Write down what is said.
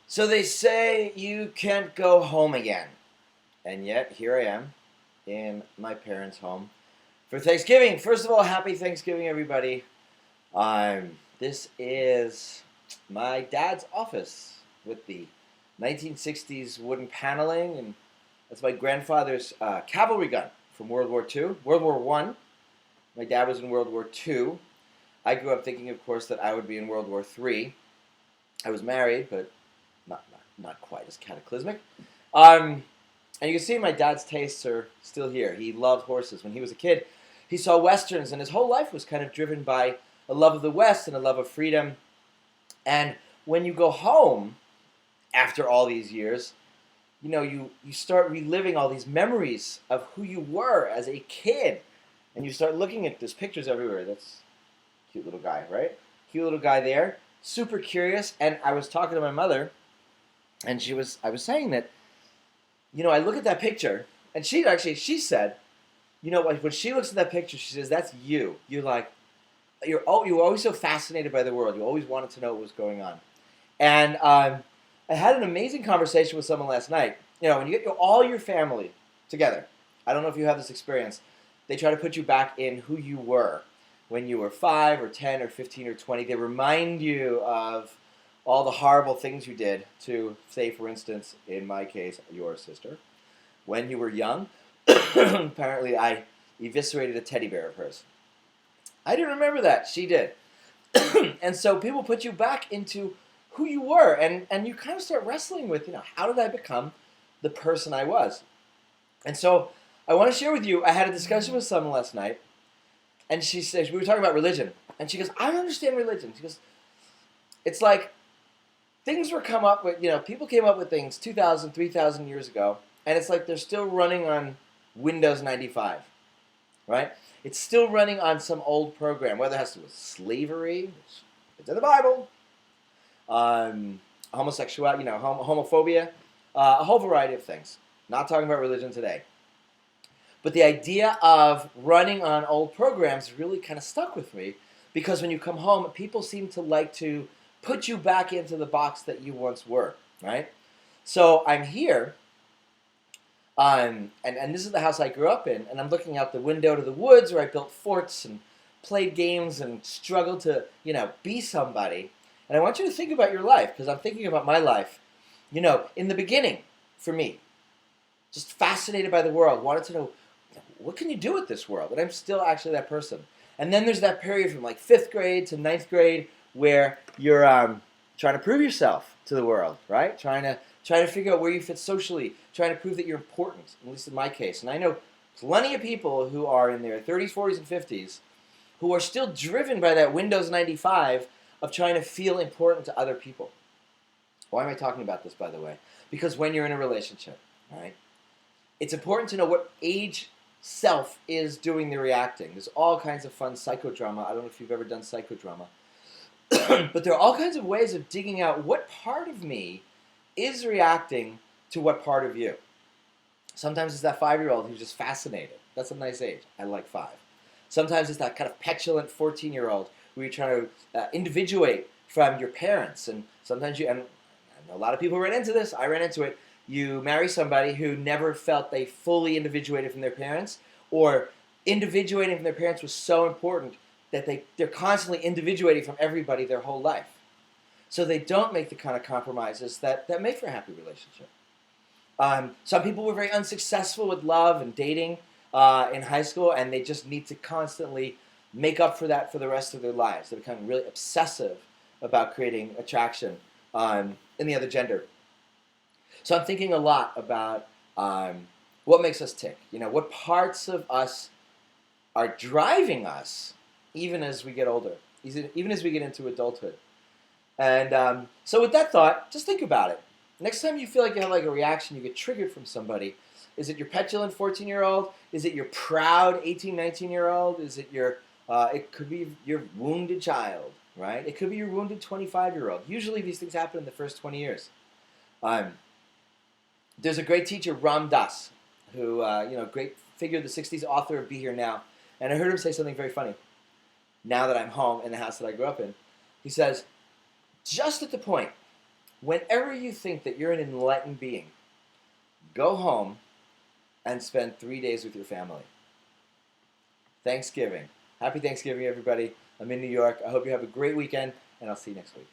So they say you can't go home again. And yet, here I am in my parents' home for Thanksgiving. First of all, happy Thanksgiving, everybody. This is my dad's office with the 1960s wooden paneling, and that's my grandfather's cavalry gun from World War II. World War One. My dad was in World War II. I grew up thinking, of course, that I would be in World War III. I was married, but not quite as cataclysmic. And you can see my dad's tastes are still here. He loved horses. When he was a kid, he saw westerns, and his whole life was kind of driven by a love of the West and a love of freedom. And when you go home after all these years, you start reliving all these memories of who you were as a kid. And you start looking at, there's pictures everywhere. That's a cute little guy, right? Cute little guy there. Super curious. And I was talking to my mother, and I was saying that, I look at that picture, and she said, when she looks at that picture, she says, that's you. You were always so fascinated by the world. You always wanted to know what was going on. And I had an amazing conversation with someone last night. When you get all your family together, I don't know if you have this experience, they try to put you back in who you were when you were 5 or 10 or 15 or 20. They remind you of all the horrible things you did to, say, for instance, in my case, your sister, when you were young. Apparently, I eviscerated a teddy bear of hers. I didn't remember that. She did. And so people put you back into who you were, and you kind of start wrestling with, how did I become the person I was? And so I want to share with you, I had a discussion with someone last night, and she says, we were talking about religion, and she goes, I don't understand religion. She goes, it's like things were come up with, people came up with things 2,000, 3,000 years ago, and it's like they're still running on Windows 95, right? It's still running on some old program, whether it has to do with slavery, which it's in the Bible, homosexuality, homophobia, a whole variety of things. Not talking about religion today. But the idea of running on old programs really kind of stuck with me, because when you come home, people seem to like to put you back into the box that you once were, right? So I'm here, and this is the house I grew up in, and I'm looking out the window to the woods where I built forts and played games and struggled to, be somebody. And I want you to think about your life, because I'm thinking about my life. In the beginning, for me, just fascinated by the world, wanted to know, what can you do with this world? And I'm still actually that person. And then there's that period from like 5th grade to 9th grade where you're trying to prove yourself to the world, right? Trying to figure out where you fit socially, trying to prove that you're important, at least in my case. And I know plenty of people who are in their 30s, 40s, and 50s who are still driven by that Windows 95 of trying to feel important to other people. Why am I talking about this, by the way? Because when you're in a relationship, all right, it's important to know what age self is doing the reacting. There's all kinds of fun psychodrama. I don't know if you've ever done psychodrama. But there are all kinds of ways of digging out what part of me is reacting to what part of you. Sometimes it's that 5-year-old who's just fascinated. That's a nice age. I like 5. Sometimes it's that kind of petulant 14-year-old where you're trying to individuate from your parents. And sometimes and I know a lot of people ran into this. I ran into it. You marry somebody who never felt they fully individuated from their parents, or individuating from their parents was so important that they're constantly individuating from everybody their whole life. So they don't make the kind of compromises that make for a happy relationship. Some people were very unsuccessful with love and dating in high school, and they just need to constantly make up for that for the rest of their lives. They become really obsessive about creating attraction in the other gender. So I'm thinking a lot about what makes us tick. What parts of us are driving us even as we get older, even as we get into adulthood. And so with that thought, just think about it. Next time you feel like you have like a reaction, you get triggered from somebody, is it your petulant 14-year-old? Is it your proud 18, 19-year-old? Is it it could be your wounded child, right? It could be your wounded 25-year-old. Usually these things happen in the first 20 years. There's a great teacher, Ram Dass, who, great figure of the 60s, author of Be Here Now. And I heard him say something very funny. Now that I'm home in the house that I grew up in, he says, just at the point Whenever you think that you're an enlightened being, go home and spend 3 days with your family. Thanksgiving. Happy Thanksgiving, everybody. I'm in New York. I hope you have a great weekend, and I'll see you next week.